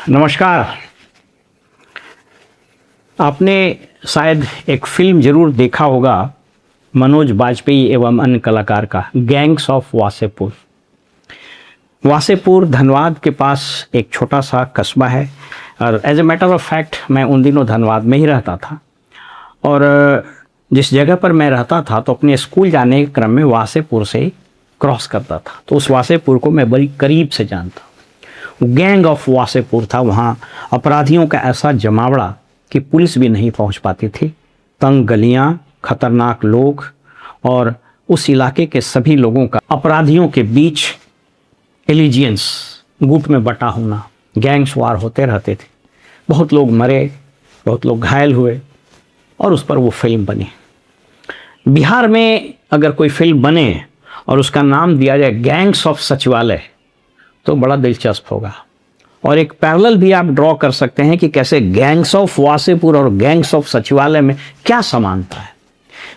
नमस्कार। आपने शायद एक फिल्म जरूर देखा होगा मनोज बाजपेयी एवं अन्य कलाकार का, गैंग्स ऑफ वासेपुर। वासेपुर धनबाद के पास एक छोटा सा कस्बा है और as a matter of fact मैं उन दिनों धनबाद में ही रहता था। और जिस जगह पर मैं रहता था तो अपने स्कूल जाने के क्रम में वासेपुर से क्रॉस करता था, तो उस वासेपुर को मैं बड़ी करीब से जानता हूँ। गैंग ऑफ वासेपुर था। वहाँ अपराधियों का ऐसा जमावड़ा कि पुलिस भी नहीं पहुँच पाती थी। तंग गलियाँ, खतरनाक लोग और उस इलाके के सभी लोगों का अपराधियों के बीच एलिजियंस, गुट में बटा होना, गैंग्स वार होते रहते थे। बहुत लोग मरे, बहुत लोग घायल हुए और उस पर वो फिल्म बनी। बिहार में अगर कोई फिल्म बने और उसका नाम दिया जाए गैंग्स ऑफ सचिवालय तो बड़ा दिलचस्प होगा। और एक पैरेलल भी आप ड्रॉ कर सकते हैं कि कैसे गैंग्स ऑफ वासेपुर और गैंग्स ऑफ सचिवालय में क्या समानता है।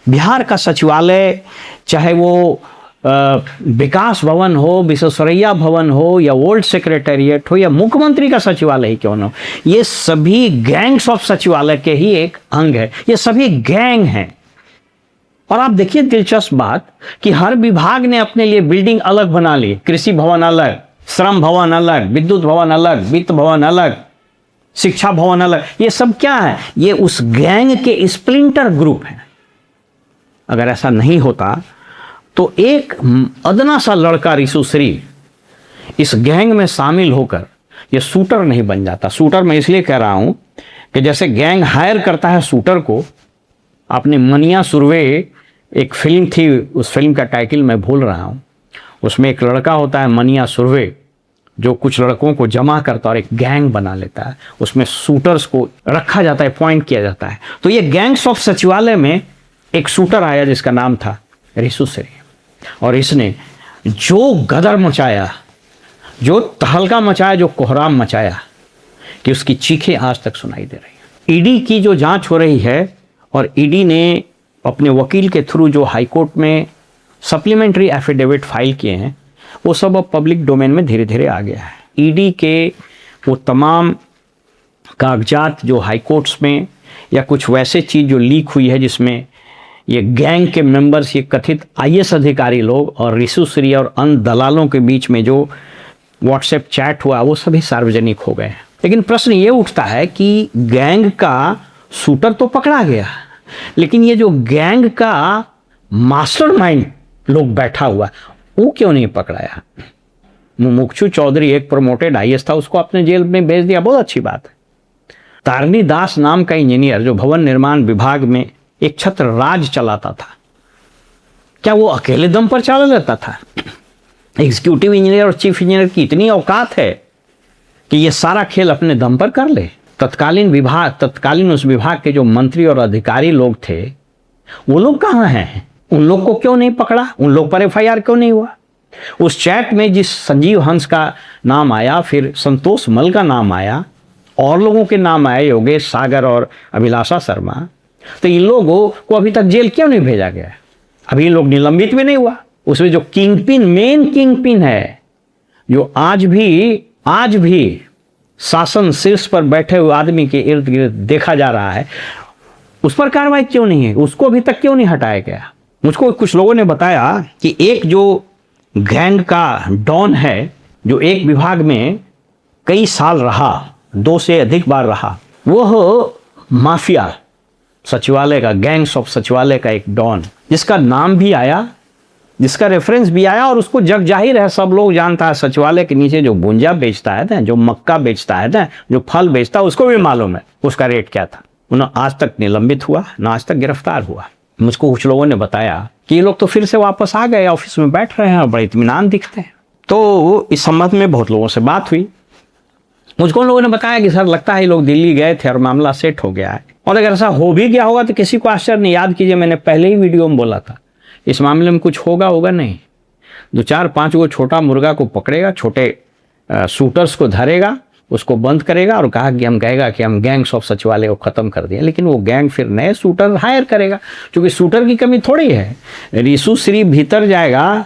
बिहार का सचिवालय, चाहे वो विकास भवन हो, विश्वेश्वरैया भवन हो या ओल्ड सेक्रेटेरिएट हो या मुख्यमंत्री का सचिवालय ही क्यों न हो, ये सभी गैंग्स ऑफ सचिवालय के ही एक अंग है। ये सभी गैंग हैं। और आप देखिए दिलचस्प बात कि हर विभाग ने अपने लिए बिल्डिंग अलग बना ली। कृषि भवन अलग, श्रम भवन अलग, विद्युत भवन अलग, वित्त भवन अलग, शिक्षा भवन अलग। ये सब क्या है? ये उस गैंग के स्प्लिंटर ग्रुप हैं। अगर ऐसा नहीं होता तो एक अदना सा लड़का रिशुश्री इस गैंग में शामिल होकर ये शूटर नहीं बन जाता। शूटर मैं इसलिए कह रहा हूं कि जैसे गैंग हायर करता है शूटर को। आपने मनिया सुरवे, एक फिल्म थी, उस फिल्म का टाइटल मैं भूल रहा हूं। उसमें एक लड़का होता है मनिया सुरवे जो कुछ लड़कों को जमा करता और एक गैंग बना लेता है। उसमें शूटर्स को रखा जाता है, पॉइंट किया जाता है। तो ये गैंग्स ऑफ सचिवालय में एक शूटर आया जिसका नाम था रिशुश्री, और इसने जो गदर मचाया, जो तहलका मचाया, जो कोहराम मचाया कि उसकी चीखें आज तक सुनाई दे रही हैं। ईडी की जो जांच हो रही है और ईडी ने अपने वकील के थ्रू जो हाईकोर्ट में सप्लीमेंट्री एफिडेविट फाइल किए हैं वो सब अब पब्लिक डोमेन में धीरे धीरे आ गया है। ईडी के वो तमाम कागजात जो हाईकोर्ट्स में या कुछ वैसे चीज़ जो लीक हुई है जिसमें ये गैंग के मेंबर्स, ये कथित आईएएस अधिकारी लोग और रिशुश्री और अन्य दलालों के बीच में जो व्हाट्सएप चैट हुआ वो सभी सार्वजनिक हो गए हैं। लेकिन प्रश्न ये उठता है कि गैंग का शूटर तो पकड़ा गया, लेकिन ये जो गैंग का मास्टरमाइंड लोग बैठा हुआ वो क्यों नहीं पकड़ाया? मुमुक्षु चौधरी एक प्रमोटेड आईएएस था, उसको अपने जेल में भेज दिया, बहुत अच्छी बात है। तारनी दास नाम का इंजीनियर जो भवन निर्माण विभाग में एक छत्र राज चलाता था, क्या वो अकेले दम पर चला लेता था? एग्जीक्यूटिव इंजीनियर और चीफ इंजीनियर की इतनी औकात है कि ये सारा खेल अपने दम पर कर ले? तत्कालीन उस विभाग के जो मंत्री और अधिकारी लोग थे वो लोग कहाँ हैं? उन लोग को क्यों नहीं पकड़ा? उन लोग पर एफआईआर क्यों नहीं हुआ? उस चैट में जिस संजीव हंस का नाम आया, फिर संतोष मल का नाम आया, और लोगों के नाम आए, योगेश सागर और अभिलाषा शर्मा, तो इन लोगों को अभी तक जेल क्यों नहीं भेजा गया? अभी इन लोग निलंबित भी नहीं हुआ। उसमें जो मेन किंग पिन है, जो आज भी शासन शीर्ष पर बैठे हुए आदमी के इर्द गिर्द देखा जा रहा है, उस पर कार्रवाई क्यों नहीं है? उसको अभी तक क्यों नहीं हटाया गया? मुझको कुछ लोगों ने बताया कि एक जो गैंग का डॉन है जो एक विभाग में कई साल रहा, 2 से अधिक बार रहा, वो हो माफिया सचिवालय का, गैंग्स ऑफ सचिवालय का एक डॉन, जिसका नाम भी आया, जिसका रेफरेंस भी आया, और उसको जग जाहिर है, सब लोग जानता है। सचिवालय के नीचे जो गुंजा बेचता है ना, जो मक्का बेचता है ना, जो फल बेचता है, उसको भी मालूम है उसका रेट क्या था। उन्हें आज तक निलंबित हुआ ना, आज तक गिरफ्तार हुआ। मुझको कुछ लोगों ने बताया कि ये लोग तो फिर से वापस आ गए, ऑफिस में बैठ रहे हैं और बड़े इत्मीनान दिखते हैं। तो इस संबंध में बहुत लोगों से बात हुई। मुझको उन लोगों ने बताया कि सर लगता है ये लोग दिल्ली गए थे और मामला सेट हो गया है। और अगर ऐसा हो भी गया होगा तो किसी को आश्चर्य नहीं। याद कीजिए, मैंने पहले ही वीडियो में बोला था इस मामले में कुछ होगा नहीं। 2-4-5 वो छोटा मुर्गा को पकड़ेगा, छोटे शूटर्स को धरेगा, उसको बंद करेगा और कहा कि कहेगा कि हम गैंग्स ऑफ सचिवालय को ख़त्म कर दिया। लेकिन वो गैंग फिर नए शूटर हायर करेगा, क्योंकि शूटर की कमी थोड़ी है। रिशुश्री भीतर जाएगा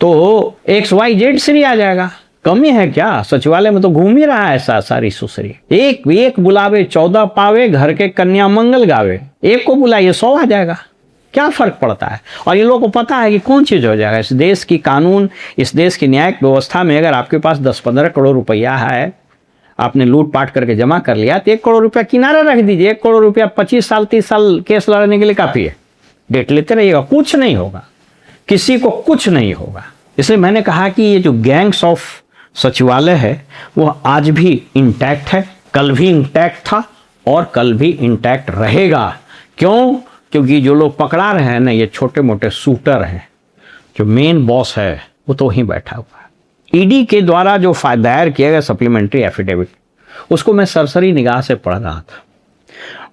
तो XYZ श्री आ जाएगा, कमी है क्या? सचिवालय में तो घूम ही रहा है ऐसा सारी सुसरी। एक एक बुलावे 14 पावे, घर के कन्या मंगल गावे। एक को बुलाइए 100 आ जाएगा, क्या फर्क पड़ता है? और ये लोगों को पता है कि कौन चीज हो जाएगा। इस देश की कानून, इस देश की न्यायिक व्यवस्था में अगर आपके पास 10-15 करोड़ रुपया है, आपने लूटपाट करके जमा कर लिया, तो 1 करोड़ रुपया किनारे रख दीजिए। 1 करोड़ रुपया 25 साल 30 साल केस लड़ने के लिए काफी है। डेट लेते रहिएगा, कुछ नहीं होगा, किसी को कुछ नहीं होगा। इसलिए मैंने कहा कि ये जो गैंग्स ऑफ सचिवालय है वो आज भी इंटैक्ट है, कल भी इंटैक्ट था और कल भी इंटैक्ट रहेगा। क्यों? क्योंकि जो लोग पकड़ा रहे हैं ना, ये छोटे मोटे शूटर हैं। जो मेन बॉस है वो तो वहीं बैठा हुआ है। ईडी के द्वारा जो दायर किया गया सप्लीमेंट्री एफिडेविट, उसको मैं सरसरी निगाह से पढ़ रहा था।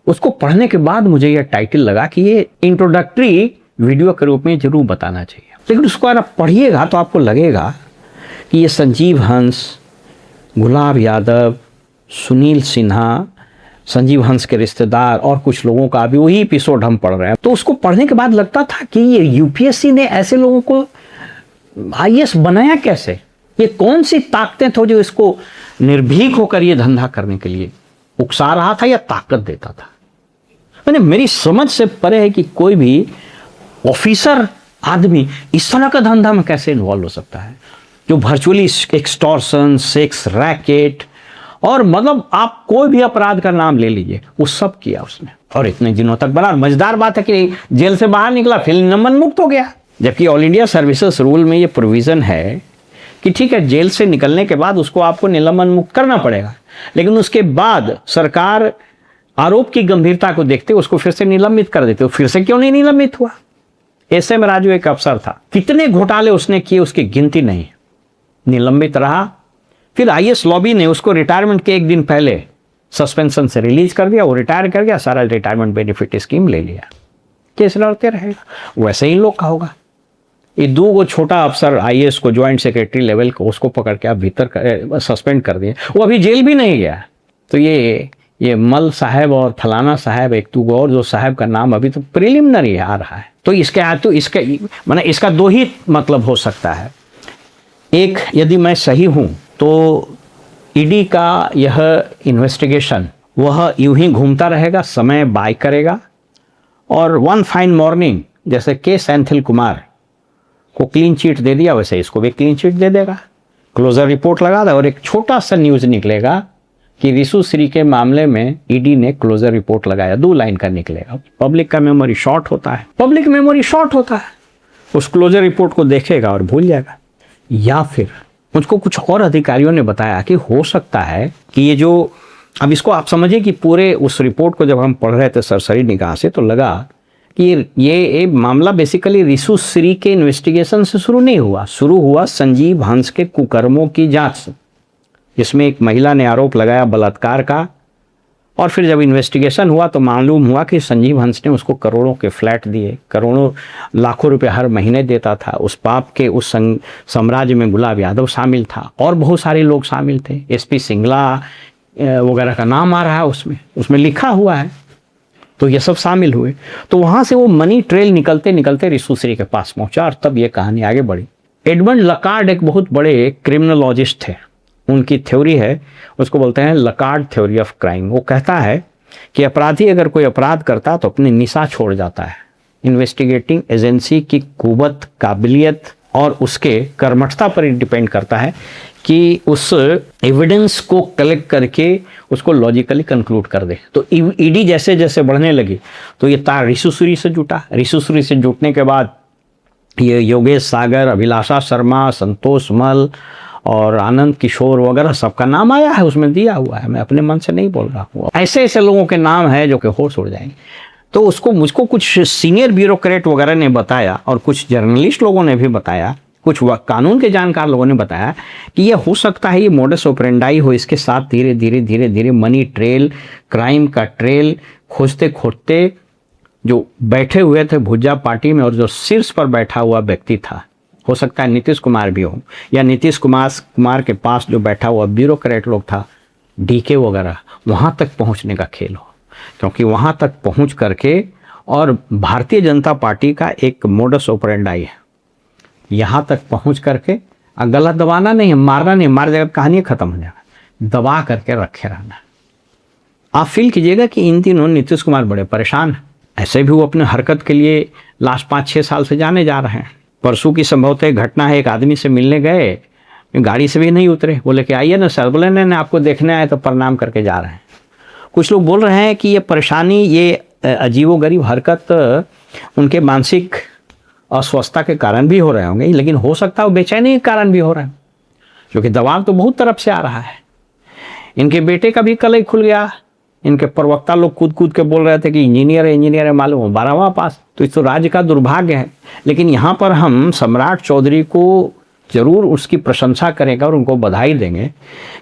उसको पढ़ने के बाद मुझे यह टाइटल लगा कि ये इंट्रोडक्टरी वीडियो के रूप में जरूर बताना चाहिए। लेकिन उसको अगर आप पढ़िएगा तो आपको लगेगा कि ये संजीव हंस, गुलाब यादव, सुनील सिन्हा, संजीव हंस के रिश्तेदार और कुछ लोगों का अभी वही एपिसोड हम पढ़ रहे हैं। तो उसको पढ़ने के बाद लगता था कि ये यूपीएससी ने ऐसे लोगों को आईएएस बनाया कैसे? ये कौन सी ताकतें थी जो इसको निर्भीक होकर ये धंधा करने के लिए उकसा रहा था या ताकत देता था? मैंने मेरी समझ से परे है कि कोई भी ऑफिसर आदमी इस तरह का धंधा में कैसे इन्वॉल्व हो सकता है, जो वर्चुअली एक्सटॉर्शन, सेक्स रैकेट और मतलब आप कोई भी अपराध का नाम ले लीजिए, वो सब किया उसने और इतने दिनों तक बना। मजेदार बात है कि जेल से बाहर निकला फिर निलंबन मुक्त हो गया। जबकि ऑल इंडिया सर्विसेज रूल में ये प्रोविजन है कि ठीक है, जेल से निकलने के बाद उसको आपको निलंबन मुक्त करना पड़ेगा, लेकिन उसके बाद सरकार आरोप की गंभीरता को देखते उसको फिर से निलंबित कर देते। फिर से क्यों नहीं निलंबित हुआ? ऐसे में राजू एक अफसर था, कितने घोटाले उसने किए उसकी गिनती नहीं, निलंबित रहा। फिर आईएएस लॉबी ने उसको रिटायरमेंट के 1 दिन पहले सस्पेंशन से रिलीज कर दिया, वो रिटायर कर गया, सारा रिटायरमेंट बेनिफिट स्कीम ले लिया, केस लड़ते रहेगा। वैसे ही लोग का होगा। ये 2 छोटा अफसर आईएएस को, ज्वाइंट सेक्रेटरी लेवल को, उसको पकड़ के आप भीतर सस्पेंड कर दिए, वो अभी जेल भी नहीं गया। तो ये मल साहब और फलाना साहब, 1-2 और जो साहब का नाम अभी तो प्रिलिमिनरी आ रहा है। तो इसका 2 ही मतलब हो सकता है। एक, यदि मैं सही हूं तो ईडी का यह इन्वेस्टिगेशन वह यूं ही घूमता रहेगा, समय बाय करेगा और वन फाइन मॉर्निंग जैसे के सेंथिल कुमार को क्लीन चिट दे दिया, वैसे इसको भी क्लीन चिट दे देगा, क्लोजर रिपोर्ट लगा दे और एक छोटा सा न्यूज निकलेगा कि रिशु श्री के मामले में ईडी ने क्लोजर रिपोर्ट लगाया। 2 लाइन का निकलेगा। पब्लिक का मेमोरी शॉर्ट होता है, पब्लिक मेमोरी शॉर्ट होता है, उस क्लोजर रिपोर्ट को देखेगा और भूल जाएगा। या फिर मुझको कुछ और अधिकारियों ने बताया कि हो सकता है कि ये जो, अब इसको आप समझिए कि पूरे उस रिपोर्ट को जब हम पढ़ रहे थे सरसरी निगाह से, तो लगा कि ये मामला बेसिकली रिशु श्री के इन्वेस्टिगेशन से शुरू नहीं हुआ, शुरू हुआ संजीव हंस के कुकर्मों की जांच से। इसमें एक महिला ने आरोप लगाया बलात्कार का, और फिर जब इन्वेस्टिगेशन हुआ तो मालूम हुआ कि संजीव हंस ने उसको करोड़ों के फ्लैट दिए, करोड़ों लाखों रुपए हर महीने देता था। उस पाप के उस साम्राज्य में गुलाब यादव शामिल था और बहुत सारे लोग शामिल थे, एसपी सिंगला वगैरह का नाम आ रहा है उसमें लिखा हुआ है। तो ये सब शामिल हुए। तो वहाँ से वो मनी ट्रेल निकलते निकलते रिशु श्री के पास पहुँचा और तब ये कहानी आगे बढ़ी। एडमंड लकार्ड एक बहुत बड़े क्रिमिनोलॉजिस्ट थे, उनकी थ्योरी है, उसको बोलते हैं लकार्ड थ्योरी ऑफ क्राइम। वो कहता है कि अपराधी अगर कोई अपराध करता तो अपनी निशा छोड़ जाता है। इन्वेस्टिगेटिंग एजेंसी की कुवत, काबिलियत और उसके कर्मठता पर डिपेंड करता है कि उस एविडेंस को कलेक्ट करके उसको लॉजिकली कंक्लूड कर दे। तो ईडी जैसे जैसे बढ़ने लगी तो ये तार रिशु श्री से जुटा। रिशु श्री से जुटने के बाद ये योगेश सागर, अभिलाषा शर्मा, संतोष मल और आनंद किशोर वगैरह सबका नाम आया है, उसमें दिया हुआ है, मैं अपने मन से नहीं बोल रहा हूँ। ऐसे ऐसे लोगों के नाम है जो कि होश उड़ जाएंगे। तो मुझको कुछ सीनियर ब्यूरोक्रेट वगैरह ने बताया और कुछ जर्नलिस्ट लोगों ने भी बताया, कुछ कानून के जानकार लोगों ने बताया कि ये हो सकता है ये मोडस ऑपरेंडाई हो, इसके साथ धीरे धीरे धीरे धीरे मनी ट्रेल, क्राइम का ट्रेल खोजते खोजते जो बैठे हुए थे भुज्जा पार्टी में और जो शीर्ष पर बैठा हुआ व्यक्ति था, हो सकता है नीतीश कुमार भी हो, या नीतीश कुमार के पास जो बैठा हुआ ब्यूरोक्रेट लोग था, डीके वगैरह, वहाँ तक पहुँचने का खेल हो। क्योंकि वहाँ तक पहुँच करके, और भारतीय जनता पार्टी का एक मोडस ऑपरेंडाई है, यहाँ तक पहुँच करके गला दबाना नहीं है, मारना नहीं, मार जाएगा कहानी खत्म हो जाएगा, दबा करके रखे रहना। आप फील कीजिएगा कि इन दिनों नीतीश कुमार बड़े परेशान हैं। ऐसे भी वो अपने हरकत के लिए लास्ट 5-6 साल से जाने जा रहे हैं। परसों की संभवतः एक घटना है, एक आदमी से मिलने गए, गाड़ी से भी नहीं उतरे, बोले कि आइए ना सर, बोले नहीं आपको देखने आए तो प्रणाम करके जा रहे हैं। कुछ लोग बोल रहे हैं कि ये परेशानी, ये अजीबोगरीब हरकत उनके मानसिक अस्वस्थता के कारण भी हो रहे होंगे, लेकिन हो सकता है वो बेचैनी के कारण भी हो रहे हैं, क्योंकि दबाव तो बहुत तरफ से आ रहा है। इनके बेटे का भी कलई खुल गया, इनके प्रवक्ता लोग कूद कूद के बोल रहे थे कि इंजीनियर है, मालूम हो 12वां पास, तो इस तो राज्य का दुर्भाग्य है। लेकिन यहाँ पर हम सम्राट चौधरी को जरूर उसकी प्रशंसा करेंगे और उनको बधाई देंगे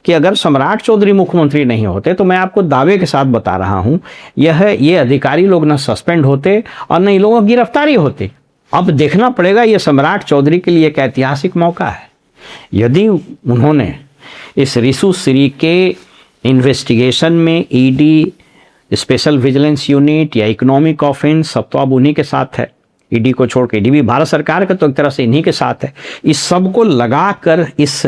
कि अगर सम्राट चौधरी मुख्यमंत्री नहीं होते तो मैं आपको दावे के साथ बता रहा हूँ ये अधिकारी लोग ना सस्पेंड होते और न इन लोगों की गिरफ्तारी होती। अब देखना पड़ेगा, ये सम्राट चौधरी के लिए एक ऐतिहासिक मौका है। यदि उन्होंने इस रिशु सिरी के इन्वेस्टिगेशन में ईडी, स्पेशल विजिलेंस यूनिट या इकोनॉमिक ऑफेंस, सब तो अब उन्हीं के साथ है, ईडी को छोड़ के, ईडी भी भारत सरकार का तो एक तरह से इन्हीं के साथ है। इस सब को लगाकर इस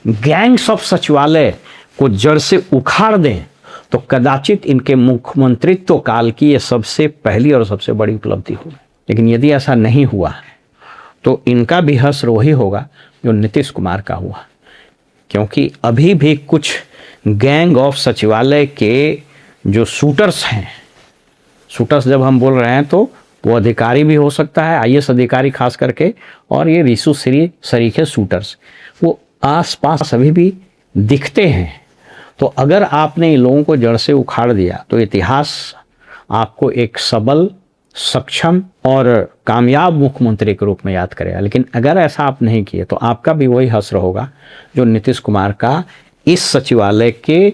गैंग्स ऑफ सचिवालय को जड़ से उखाड़ दें तो कदाचित इनके मुख्यमंत्रित्व काल की ये सबसे पहली और सबसे बड़ी उपलब्धि होगी। लेकिन यदि ऐसा नहीं हुआ तो इनका भी हश्र वही होगा जो नीतीश कुमार का हुआ, क्योंकि अभी भी कुछ गैंग ऑफ सचिवालय के जो शूटर्स हैं, शूटर्स जब हम बोल रहे हैं तो वो अधिकारी भी हो सकता है, आईएएस अधिकारी खास करके, और ये रिशु सरीखे शूटर्स वो आसपास अभी भी दिखते हैं। तो अगर आपने इन लोगों को जड़ से उखाड़ दिया तो इतिहास आपको एक सबल, सक्षम और कामयाब मुख्यमंत्री के रूप में याद करेगा। लेकिन अगर ऐसा आप नहीं किए तो आपका भी वही हश्र होगा जो नीतीश कुमार का इस सचिवालय के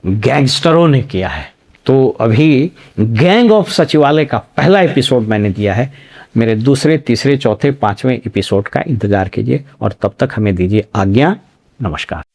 गैंगस्टरों ने किया है। तो अभी गैंग ऑफ सचिवालय का पहला एपिसोड मैंने दिया है, मेरे दूसरे, तीसरे, चौथे, 5वें एपिसोड का इंतजार कीजिए और तब तक हमें दीजिए आज्ञा। नमस्कार।